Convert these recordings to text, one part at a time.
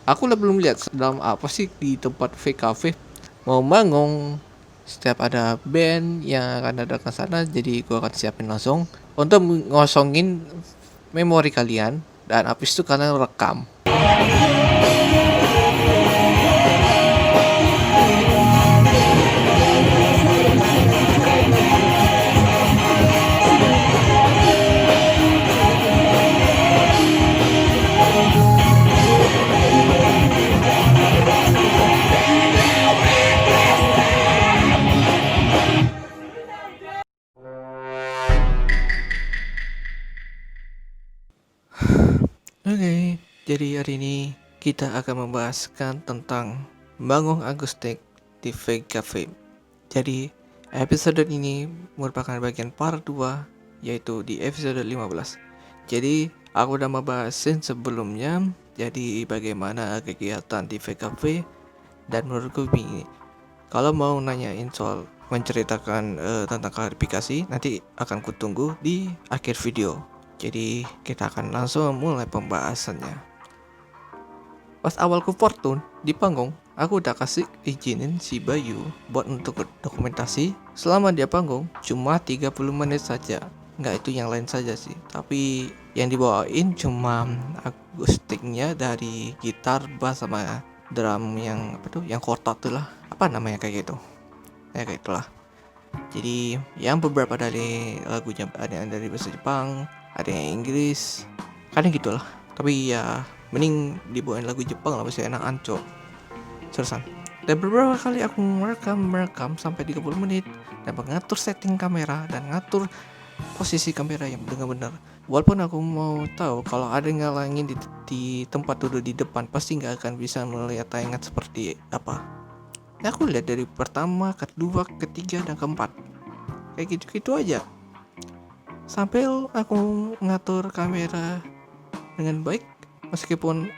Aku lah belum lihat dalam apa sih di tempat VKV mau bangun. Setiap ada band yang akan datang ke sana, jadi gua akan siapin langsung untuk ngosongin memori kalian, dan habis itu kalian rekam. Oke, jadi hari ini kita akan membahaskan tentang Bangung Akustik di Fake Cafe. Jadi, episode ini merupakan bagian part 2, yaitu di episode 15. Jadi, aku udah membahasin sebelumnya, jadi bagaimana kegiatan di Fake Cafe, dan menurutku ini. Kalau mau nanyain soal menceritakan tentang klarifikasi, nanti akan kutunggu di akhir video. Jadi kita akan langsung mulai pembahasannya. Pas awal ke Fortune di panggung, aku udah kasih izinin si Bayu buat untuk dokumentasi. Selama dia panggung cuma 30 menit saja. Nggak, itu yang lain saja sih. Tapi yang dibawain cuma akustiknya dari gitar, bass, sama drum yang apa tuh, yang kotak tuh lah. Apa namanya kayak gitu. Ya kayak itulah. Jadi yang beberapa dari lagunya ada yang dari bahasa Jepang, ada yang Inggris, kadang gitulah. Tapi ya mending dibawain lagu Jepang lah, masih enak anco. Seriusan. Dan beberapa kali aku merekam sampai 30 menit dan mengatur setting kamera dan ngatur posisi kamera yang benar-benar. Walaupun aku mau tahu kalau ada yang ngalangin di tempat duduk di depan, pasti nggak akan bisa melihat tayangan seperti apa. Nah, aku lihat dari pertama, kedua, ketiga, dan keempat. Kayak gitu-gitu aja. Sampai aku ngatur kamera dengan baik. Meskipun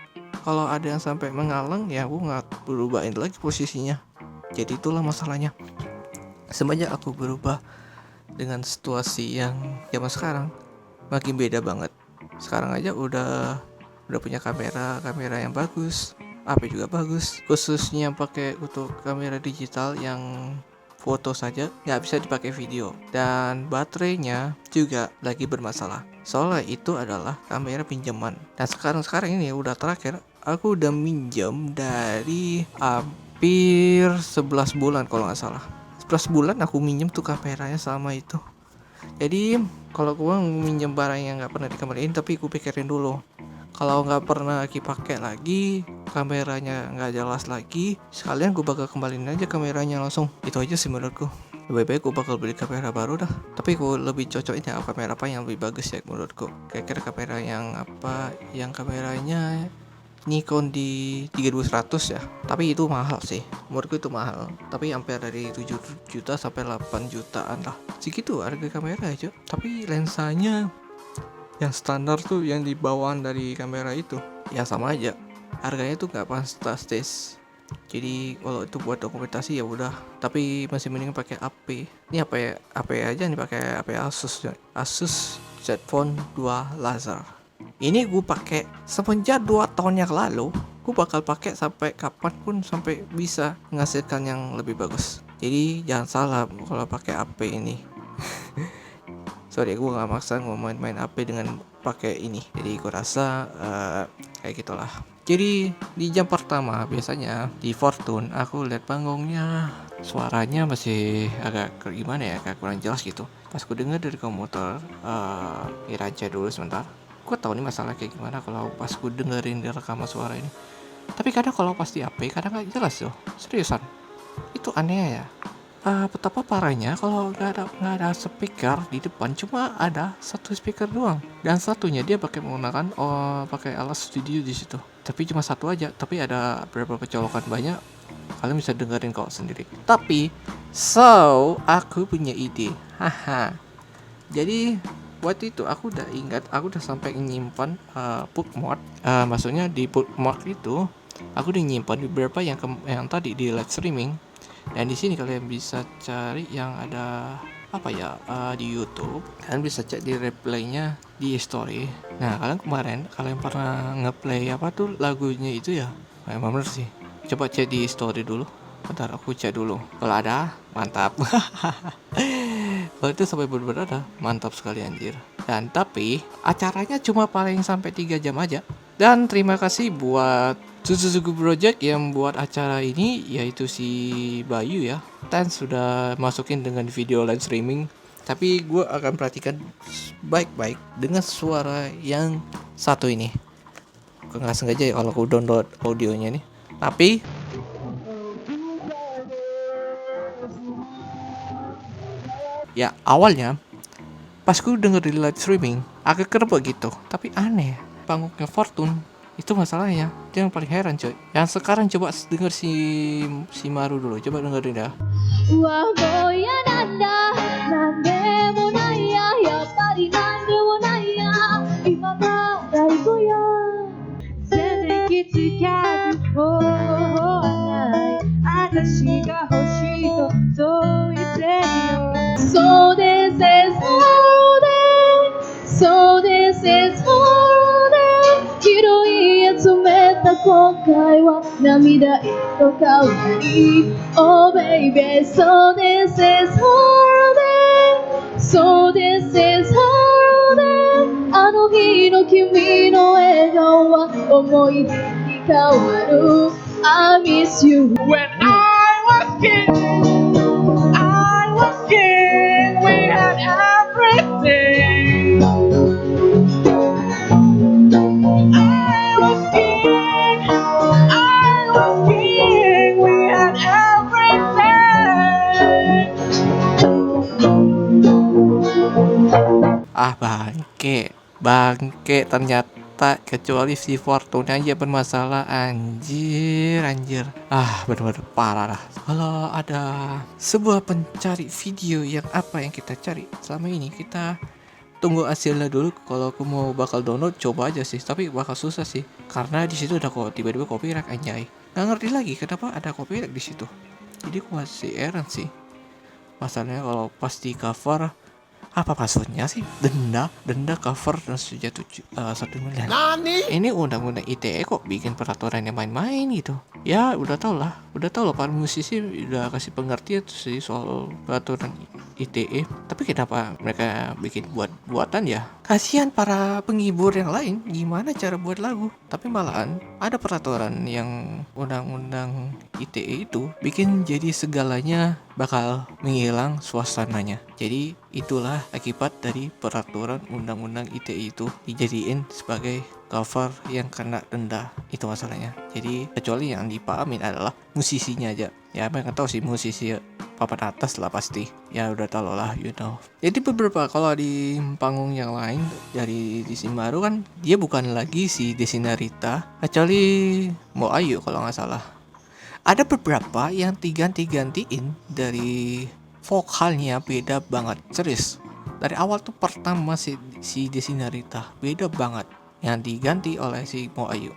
kalau ada yang sampai mengalang, ya aku nggak berubahin lagi posisinya. Jadi itulah masalahnya. Semenjak aku berubah dengan situasi yang zaman sekarang, makin beda banget. Sekarang aja udah punya kamera yang bagus, HP juga bagus, khususnya pakai untuk kamera digital yang foto saja, nggak bisa dipakai video, dan baterainya juga lagi bermasalah. Soalnya itu adalah kamera pinjaman, dan sekarang ini udah terakhir aku udah minjem dari hampir 11 bulan kalau nggak salah. 11 bulan aku minjem tuh kameranya sama itu. Jadi kalau gua minjem barang yang nggak pernah dikembaliin, tapi gue pikirin dulu. Kalau nggak pernah dipakai lagi, kameranya nggak jelas lagi, sekalian gue bakal kembaliin aja kameranya langsung. Itu aja sih menurutku. Lebih baik gue bakal beli kamera baru dah. Tapi gue lebih cocoknya kamera apa yang lebih bagus ya menurutku. Kira-kira kamera yang apa? Yang kameranya Nikon di 3200 ya. Tapi itu mahal sih. Menurutku itu mahal. Tapi hampir dari 7 juta sampai 8 jutaan lah. Segitu harga kamera aja. Tapi lensanya yang standar tuh, yang di bawaan dari kamera itu, ya sama aja. Harganya tuh nggak fantastis. Jadi kalau itu buat dokumentasi ya udah. Tapi masih mending pakai HP. Ini HP aja nih, pakai HP Asus Zenfone 2 Laser. Ini gue pakai semenjak 2 tahun yang lalu. Gue bakal pakai sampai kapanpun, sampai bisa menghasilkan yang lebih bagus. Jadi jangan salah kalau pakai HP ini. Sorry, gue gak maksa gue main HP dengan pakai ini. Jadi gue rasa kayak gitulah. Jadi di jam pertama biasanya di Fortune aku lihat panggungnya, suaranya masih agak gimana ya, agak kurang jelas gitu. Pas gue denger dari komputer, aja dulu sebentar. Gue tahu nih masalah kayak gimana kalau pas gue dengerin di rekaman suara ini. Tapi kadang kalau pas di HP kadang gak jelas loh, seriusan. Itu aneh ya. Betapa parahnya kalau nggak ada speaker di depan, cuma ada satu speaker doang, dan satunya dia menggunakan pakai alat studio di situ. Tapi cuma satu aja, tapi ada beberapa colokan banyak. Kalian bisa dengerin kok sendiri. Tapi aku punya ide. Haha. Jadi waktu itu aku udah ingat, aku udah sampai nyimpan bookmark. Maksudnya di bookmark itu aku udah nyimpan beberapa yang tadi di live streaming. Dan di sini kalian bisa cari yang ada apa ya, di YouTube. Kalian bisa cek di replaynya di story. Nah, kalian pernah ngeplay apa tuh lagunya itu ya? Emang bener sih. Coba cek di story dulu. Bentar aku cek dulu. Kalau ada, mantap. Kalau itu sampai bener-bener ada, mantap sekali anjir. Dan tapi acaranya cuma paling sampai 3 jam aja. Dan terima kasih buat Suzuki Project yang buat acara ini, yaitu si Bayu ya. Dan sudah masukin dengan video live streaming. Tapi gue akan perhatikan baik-baik dengan suara yang satu ini. Gue nggak sengaja ya kalau aku download audionya nih. Tapi ya awalnya pas gue denger di live streaming agak kerebek gitu. Tapi aneh, panggungnya Fortune itu masalahnya. Itu yang paling heran coy. Yang sekarang coba denger si Maru dulu. Coba dengerin dah. うわもう嫌なんだなんでもないややっぱりなんでもないや今から行こうよ全然きつかず方法はない私が欲しいとそう言ってるよ So this is holiday So this is holiday 広い集めた今回は涙色変わり Oh baby, so this is holiday So this is holiday あの日の君の笑顔は思い出に変わる I miss you When I was king We had everything I was king We had bangke ternyata kecuali si Fortune aja bermasalah anjir bener-bener parah lah. Kalau ada sebuah pencari video yang apa yang kita cari selama ini, kita tunggu hasilnya dulu. Kalau aku mau bakal download coba aja sih, tapi bakal susah sih karena di situ ada kok tiba-tiba copyright anjay. Nggak ngerti lagi kenapa ada copyright di situ. Jadi aku masih heran sih. Masalahnya kalau pas di cover apa maksudnya sih denda cover dan sejatuh 1 miliar. Ini undang-undang ITE kok bikin peraturan yang main-main gitu. Ya udah tau lah para musisi udah kasih pengertian sih soal peraturan ITE. Tapi kenapa mereka bikin buatan ya? Kasihan para penghibur yang lain, gimana cara buat lagu? Tapi malahan ada peraturan yang undang-undang ITE itu bikin jadi segalanya bakal menghilang suasananya. Jadi itulah akibat dari peraturan undang-undang ITE itu dijadiin sebagai cover yang kena denda. Itu masalahnya. Jadi kecuali yang dipahamin adalah musisinya aja. Ya mereka tahu sih musisi papan atas lah pasti. Ya udah tau lah you know. Jadi beberapa kalau di panggung yang lain dari Desimaru kan dia bukan lagi si Desinarita kecuali Mo Ayu kalau nggak salah. Ada beberapa yang diganti-gantiin dari vokalnya beda banget, serius. Dari awal tuh pertama si Desinarita beda banget, yang diganti oleh si Mo Ayu.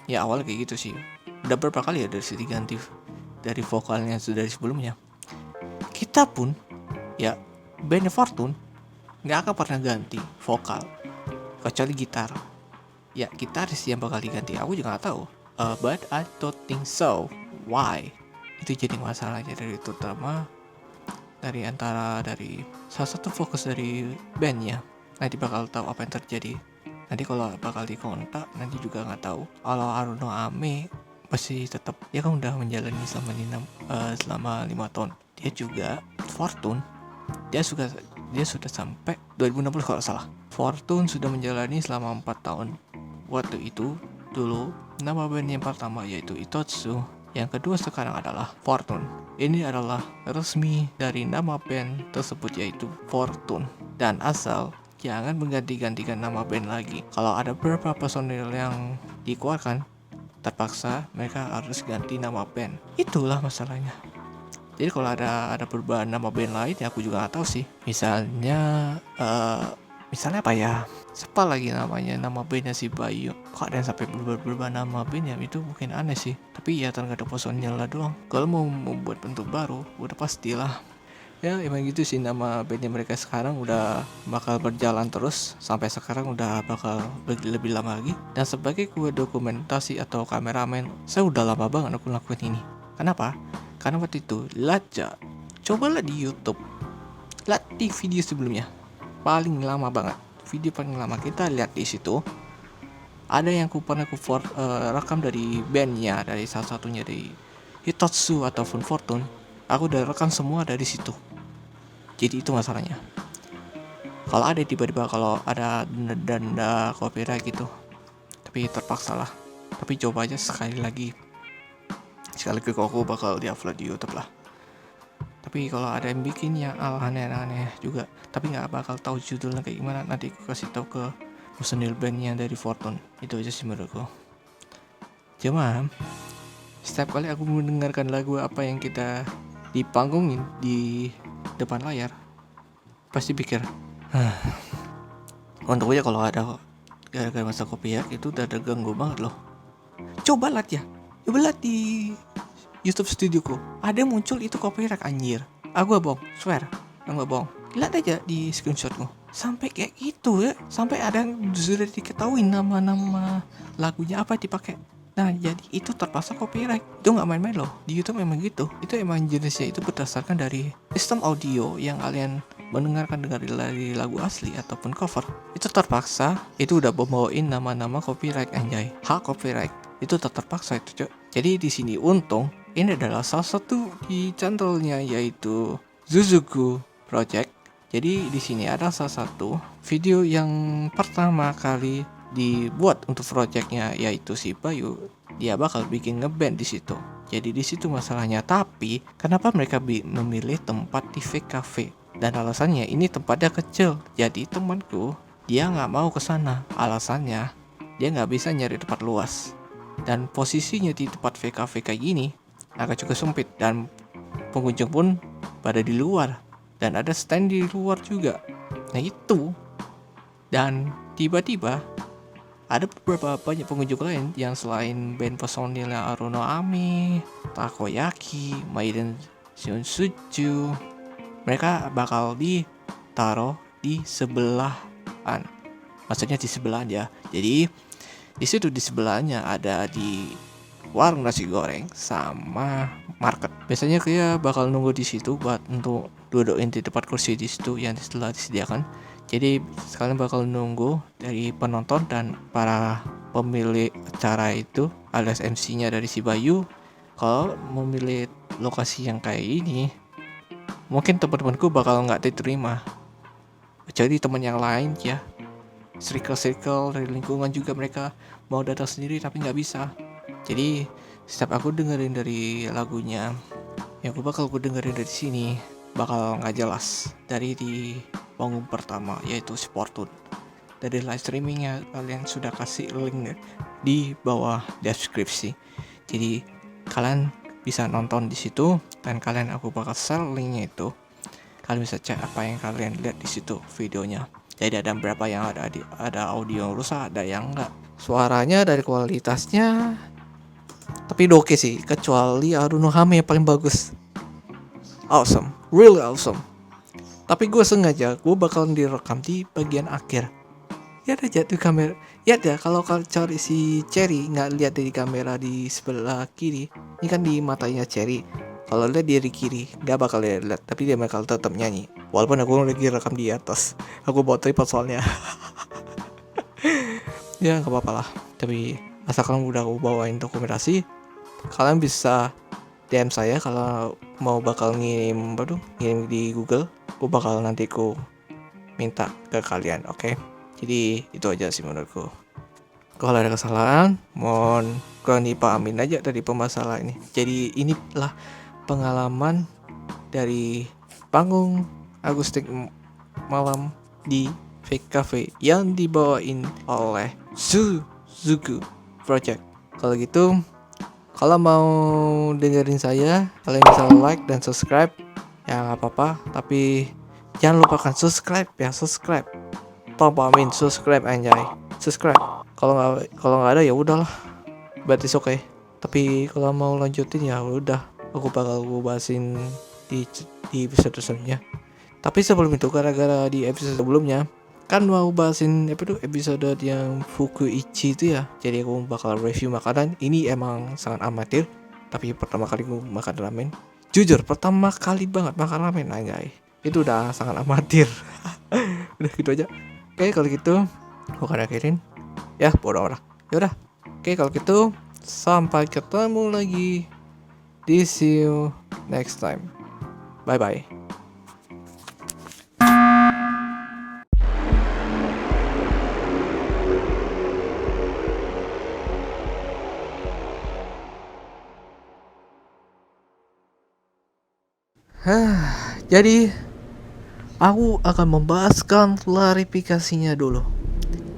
Ya awal kayak gitu sih. Udah berapa kali ya dari si diganti dari vokalnya dari sebelumnya. Kita pun ya band Fortune nggak akan pernah ganti vokal kecuali gitar. Ya gitaris yang bakal diganti. Aku juga nggak tahu. But I don't think so. Why? Itu jadi masalahnya dari itu, terutama dari salah satu fokus dari bandnya. Nanti bakal tahu apa yang terjadi. Nanti kalau bakal dikontak nanti juga nggak tahu. Kalau Aruno Ame masih tetap dia kan udah menjalani selama 5 tahun. Dia juga Fortune. Dia sudah sampai 2016 kalau salah. Fortune sudah menjalani selama 4 tahun. Waktu itu dulu nama band yang pertama yaitu Itotsu. Yang kedua sekarang adalah Fortune. Ini adalah resmi dari nama band tersebut yaitu Fortune. Dan asal jangan mengganti-gantikan nama band lagi. Kalau ada beberapa personil yang dikeluarkan, terpaksa mereka harus ganti nama band. Itulah masalahnya. Jadi kalau ada perubahan nama band lain ya aku juga gak tahu sih. Misalnya apa ya? Siapa lagi namanya nama bandnya si Bayu? Kok ada yang sampai berubah nama band ya? Itu mungkin aneh sih. Tapi ya tergantung personil lah doang. Kalau mau membuat bentuk baru, udah pastilah Ya emang gitu sih, nama bandnya mereka sekarang udah bakal berjalan terus sampai sekarang, udah bakal lebih lama lagi. Dan sebagai gue dokumentasi atau kameramen, saya udah lama banget aku lakuin ini. Kenapa? Karena waktu itu cobalah di YouTube, lihat di video sebelumnya, paling lama banget, video paling lama kita lihat di situ ada yang pernah rekam dari bandnya, dari salah satunya dari Hitotsu ataupun Fortune. Aku udah rekam semua dari situ. Jadi itu masalahnya. Kalau ada tiba-tiba kalau ada denda copyright gitu, tapi terpaksa lah. Tapi coba aja sekali lagi kok aku bakal diupload di YouTube lah. Tapi kalau ada yang bikin yang aneh-aneh juga, tapi nggak bakal tahu judulnya kayak gimana, nanti aku kasih tahu ke personil bandnya dari Fortune. Itu aja sih menurutku. Cuma setiap kali aku mendengarkan lagu apa yang kita dipanggungin di depan layar, pasti pikir, untuk aja kalau ada gara-gara masa copyright itu udah ada ganggu banget loh. Coba lihat di YouTube studioku, ada muncul itu copyright anjir. Aku gak bohong, swear, aku gak bohong. Lihat aja di screenshotku, sampai kayak gitu ya, sampai ada yang sudah diketahui nama-nama lagunya apa dipakai. Nah jadi itu terpaksa copyright. Itu gak main-main loh, di YouTube memang gitu. Itu emang jenisnya itu berdasarkan dari sistem audio yang kalian mendengarkan dari lagu asli ataupun cover. Itu terpaksa, itu udah bawain nama-nama copyright anjay, hak copyright. Itu terpaksa itu, Cok. Jadi di sini untung ini adalah salah satu di channelnya, yaitu Zuzuku Project. Jadi di sini ada salah satu video yang pertama kali dibuat untuk projectnya, yaitu si Bayu. Dia bakal bikin ngeband di situ. Jadi di situ masalahnya. Tapi kenapa mereka memilih tempat di fake cafe? Dan alasannya ini tempatnya kecil. Jadi temanku dia nggak mau ke sana. Alasannya dia nggak bisa nyari tempat luas. Dan posisinya di tempat fake cafe kayak gini agak cukup sempit, dan pengunjung pun pada di luar, dan ada stand di luar juga. Nah itu, dan tiba-tiba ada beberapa banyak pengunjung lain yang selain band personilnya Aruno Ami, Takoyaki, Maiden Shunsuju. Mereka bakal ditaruh di sebelahan, maksudnya di sebelah ya. Jadi di situ di sebelahnya ada di warung nasi goreng sama market. Biasanya kayak bakal nunggu di situ buat untuk dudukin di tempat kursi di situ yang setelah disediakan. Jadi sekalian bakal nunggu dari penonton dan para pemilik acara itu alias MC-nya dari si Bayu. Kalau memilih lokasi yang kayak ini, mungkin teman-temanku bakal nggak diterima. Jadi teman yang lain ya, circle dari lingkungan juga mereka mau datang sendiri tapi nggak bisa. Jadi setiap aku dengerin dari lagunya, yang aku dengerin dari sini bakal nggak jelas dari di panggung pertama, yaitu si Fortune. Dari live streamingnya kalian sudah kasih link di bawah deskripsi. Jadi kalian bisa nonton di situ, dan aku bakal share linknya itu. Kalian bisa cek apa yang kalian lihat di situ videonya. Jadi ada beberapa yang ada audio yang rusak, ada yang enggak. Suaranya dari kualitasnya tapi udah oke sih, kecuali Aruno Hame yang paling bagus. Awesome, really awesome. Tapi gue sengaja, gue bakalan direkam di bagian akhir. Ya ada jatuh kamera. Ya ada, kalau cari si Cherry nggak lihat dari kamera di sebelah kiri. Ini kan di matanya Cherry. Kalau lihat dari kiri, nggak bakal lihat, tapi dia bakal tetap nyanyi. Walaupun aku lagi rekam di atas. Aku bawa tripod soalnya. Ya nggak apa-apa lah. Tapi asalkan udah aku bawain dokumentasi, kalian bisa DM saya kalau mau bakal ngirim di Google. Aku bakal nanti minta ke kalian, oke? Jadi itu aja sih menurutku. Kalau ada kesalahan, mohon kurang dipahamin aja dari pemasalah ini. Jadi inilah pengalaman dari panggung akustik malam di Fake Cafe yang dibawain oleh Zuzuku Project. Kalau gitu, kalau mau dengerin saya, kalian bisa like dan subscribe. Ya nggak apa-apa, tapi jangan lupakan subscribe. Pahamin subscribe anjay. Subscribe. Kalau nggak ada ya udahlah. Berarti oke. Tapi kalau mau lanjutin ya udah, aku bakal bahasin di episode sebelumnya. Tapi sebelum itu, gara-gara di episode sebelumnya kan mau bahasin episode yang Fukuichi itu ya. Jadi aku bakal review makanan. Ini emang sangat amatir, tapi pertama kali aku makan ramen. Jujur, pertama kali banget makan ramen anjay. Itu udah sangat amatir. Udah gitu aja. Oke, kalau gitu aku akan akhirin. Ya, bodo amat. Yaudah. Oke, kalau gitu sampai ketemu lagi di see you next time. Bye bye. Jadi aku akan membahaskan klarifikasinya dulu.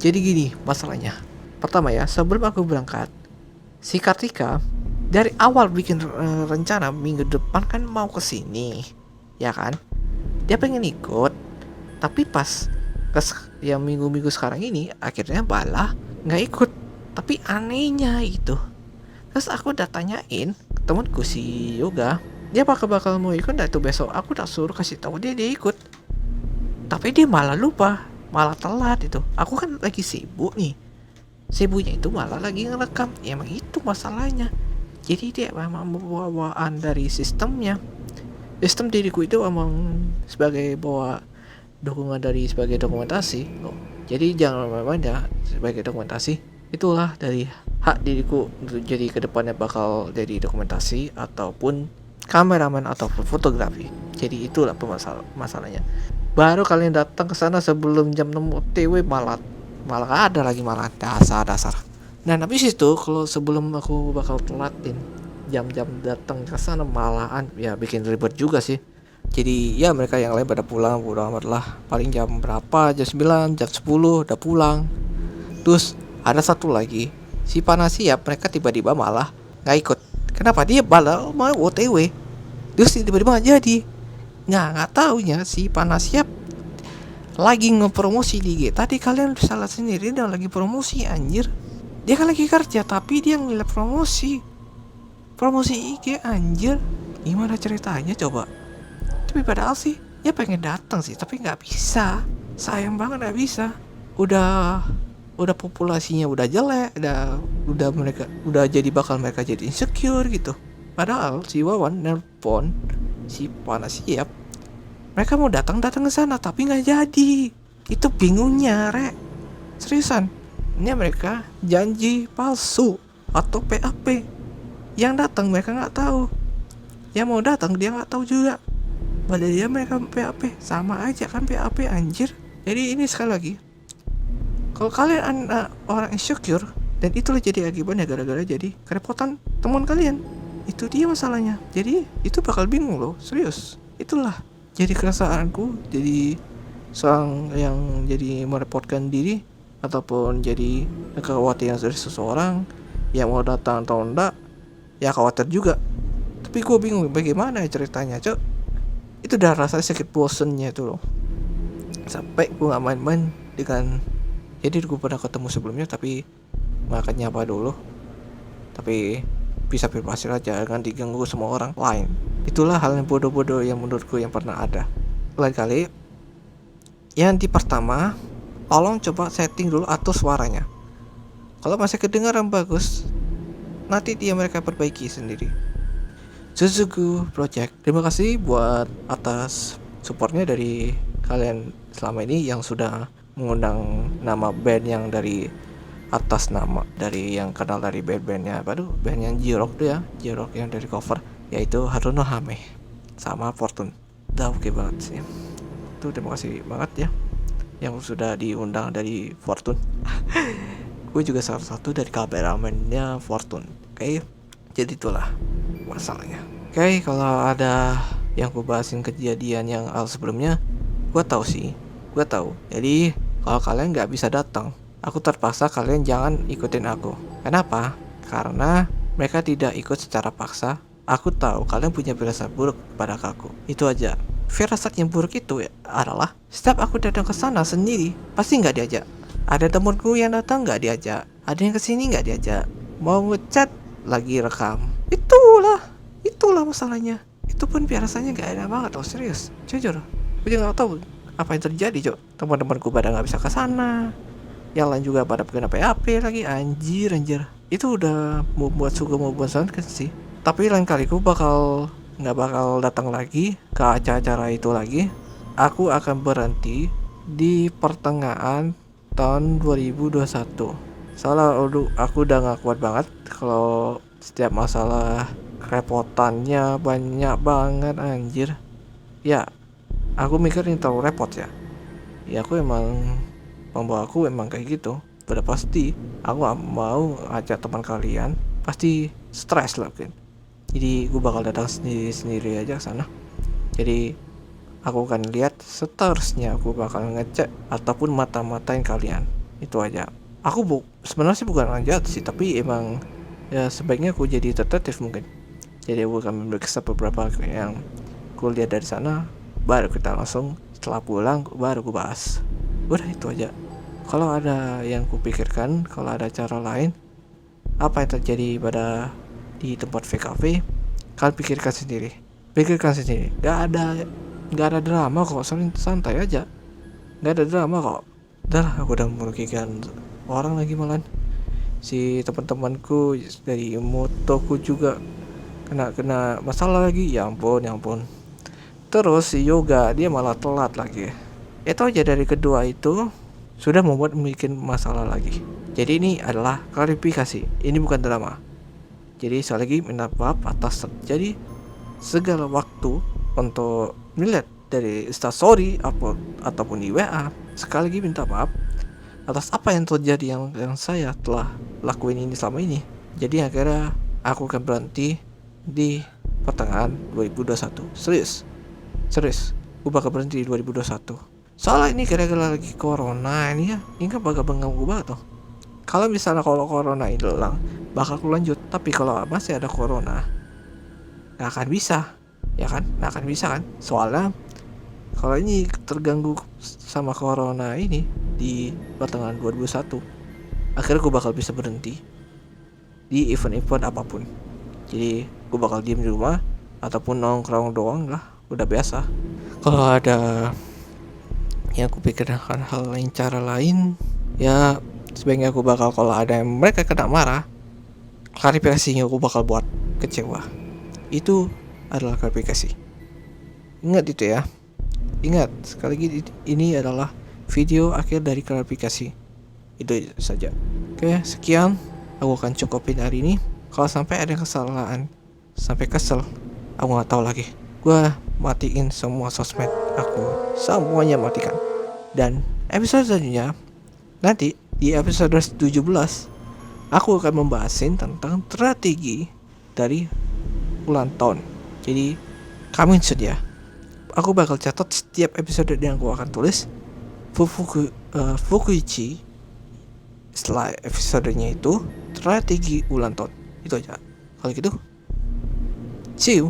Jadi gini masalahnya. Pertama ya, sebelum aku berangkat, si Kartika dari awal bikin rencana minggu depan kan mau kesini, ya kan? Dia pengen ikut, tapi pas yang minggu-minggu sekarang ini akhirnya malah nggak ikut. Tapi anehnya itu, terus aku udah tanyain ke temanku si Yoga, dia bakal mau ikut nggak tuh besok. Aku udah suruh kasih tahu dia ikut, tapi dia malah lupa, malah telat itu. Aku kan lagi sibuk nih, sibuknya itu malah lagi ngerekam. Ya emang itu masalahnya. Jadi dia memang bawaan dari sistemnya. Sistem diriku itu emang sebagai bawa dukungan dari sebagai dokumentasi. Jadi jangan memang ya sebagai dokumentasi. Itulah dari hak diriku untuk jadi kedepannya bakal jadi dokumentasi ataupun kameramen ataupun fotografi. Jadi itulah masalahnya. Baru kalian datang ke sana sebelum jam 6 OTW malah ada lagi malah dasar. Dan habis itu kalau sebelum aku bakal telatin jam-jam datang ke sana malahan ya bikin ribet juga sih. Jadi ya mereka yang lain pada pulang udah amat lah. Paling jam berapa? Jam 9, jam 10 udah pulang. Terus ada satu lagi, si Panasiap mereka tiba-tiba malah nggak ikut. Kenapa? Dia malah mau OTW. Terus tiba-tiba jadi nggak taunya si Panasiap lagi ngepromosi di IG. Tadi kalian salah sendiri, dia lagi promosi anjir. Dia kan lagi kerja tapi dia ngeliat promosi IG anjir. Gimana ceritanya coba? Tapi padahal sih dia pengen datang sih, tapi nggak bisa. Sayang banget nggak bisa. Udah populasinya udah jelek, udah mereka udah jadi bakal mereka jadi insecure gitu. Padahal si Wawan nelpon si Panasiap, mereka mau datang ke sana tapi nggak jadi. Itu bingungnya rek, seriusan. Ini mereka janji palsu atau PAP. Yang datang mereka nggak tahu, yang mau datang dia nggak tahu juga. Padahal dia mereka PAP, sama aja kan PAP anjir. Jadi ini sekali lagi, kalau kalian orang insecure dan itulah jadi akibatnya gara-gara jadi kerepotan teman kalian, itu dia masalahnya. Jadi itu bakal bingung loh, serius. Itulah jadi keresahanku jadi seorang yang jadi merepotkan diri ataupun jadi kekhawatiran dari seseorang yang mau datang atau enggak. Ya khawatir juga, tapi gue bingung bagaimana ceritanya cok. Itu udah rasa sakit bosennya itu loh, sampai gue gak main-main dengan. Jadi gue pernah ketemu sebelumnya tapi gak nyapa dulu, tapi bisa berpasir aja jangan diganggu sama orang lain. Itulah hal yang bodoh-bodoh yang menurutku yang pernah ada. Lain kali yang di pertama, tolong coba setting dulu atau suaranya. Kalau masih kedengaran bagus, nanti dia mereka perbaiki sendiri. Suzuku Project, terima kasih buat atas supportnya dari kalian selama ini yang sudah mengundang nama band yang dari atas nama dari yang kenal dari band-bandnya. Baru band yang J-Rock tuh ya, J-Rock yang dari cover, yaitu Haruno Hame sama Fortune. Udah oke banget sih. Tuh terima kasih banget ya yang sudah diundang dari Fortune. Gue juga salah satu dari kameramennya Fortune. Oke, jadi itulah masalahnya. Oke, kalau ada yang gue bahasin kejadian yang sebelumnya, gue tahu. Jadi kalau kalian nggak bisa datang, aku terpaksa kalian jangan ikutin aku. Kenapa? Karena mereka tidak ikut secara paksa. Aku tahu kalian punya firasat buruk kepada aku. Itu aja. Firasat yang buruk itu adalah setiap aku datang ke sana sendiri, pasti nggak diajak. Ada temanku yang datang nggak diajak. Ada yang kesini nggak diajak. Mau ngechat lagi rekam. Itulah masalahnya. Itu itu pun rasanya gak enak banget loh, serius, jujur. Aku juga gak tahu apa yang terjadi, Cok. Teman-temanku pada nggak bisa ke sana, yang lain juga pada kena PHP lagi, anjir. Itu udah membuat suka mau bosan kan sih. Tapi lain kali aku nggak bakal datang lagi ke acara-acara itu lagi. Aku akan berhenti di pertengahan tahun 2021. Soalnya aku udah gak kuat banget kalau setiap masalah kerepotannya banyak banget, anjir. Ya, aku mikir ini terlalu repot ya. Ya aku emang pembawa aku emang kayak gitu. Pada pasti aku gak mau ajak teman kalian, pasti stres lah mungkin. Jadi gue bakal datang sendiri aja ke sana. Jadi aku akan lihat seterusnya, aku bakal ngecek ataupun mata-matain kalian. Itu aja. Aku sebenarnya sih bukan orang jahat sih, tapi emang ya sebaiknya aku jadi detektif mungkin. Jadi aku akan memeriksa beberapa yang aku lihat dari sana, baru kita langsung setelah pulang baru aku bahas. Udah itu aja. Kalau ada yang kupikirkan, kalau ada cara lain, apa yang terjadi di tempat VKV, kalian pikirkan sendiri. Gak ada drama kok, santai aja. Gak ada drama kok. Udah, aku udah merugikan orang lagi malah. Si teman-temanku dari motoku juga kena masalah lagi. Ya ampun. Terus si Yoga dia malah telat lagi. Itu aja dari kedua itu sudah bikin masalah lagi. Jadi ini adalah klarifikasi. Ini bukan drama. Jadi sekali lagi minta maaf atas terjadi segala waktu untuk melihat dari instastory ataupun di WA. Sekali lagi minta maaf atas apa yang terjadi yang saya telah lakuin ini selama ini. Jadi akhirnya aku akan berhenti di pertengahan 2021. Serius, gue bakal berhenti di 2021. Soalnya ini gara-gara lagi corona ini ya, ini kan bakal mengganggu banget tuh. Kalau misalnya kalau corona hilang, bakal aku lanjut. Tapi kalau masih ada corona, nggak akan bisa, ya kan? Nggak akan bisa kan? Soalnya kalau ini terganggu sama corona ini di pertengahan 2021, akhirnya gue bakal bisa berhenti di event-event apapun. Jadi gue bakal diem di rumah ataupun nongkrong doang lah, udah biasa. Kalau ada yang aku pikirkan hal lain, cara lain, ya sebaiknya aku bakal, kalau ada yang mereka kena marah, klarifikasinya aku bakal buat kecewa. Itu adalah klarifikasi. Ingat itu ya. Ingat, sekali lagi ini adalah video akhir dari klarifikasi. Itu saja. Oke, sekian. Aku akan cukupin hari ini. Kalau sampai ada kesalahan, sampai kesel, aku gak tahu lagi. Gue matiin semua sosmed aku, semuanya matikan. Dan episode selanjutnya, nanti di episode 17, aku akan membahasin tentang strategi dari ulang tahun. Jadi coming soon ya. Aku bakal catat setiap episode yang aku akan tulis Fukuichi. Setelah episodenya itu strategi ulang tahun. Itu aja. Kalau gitu, see you.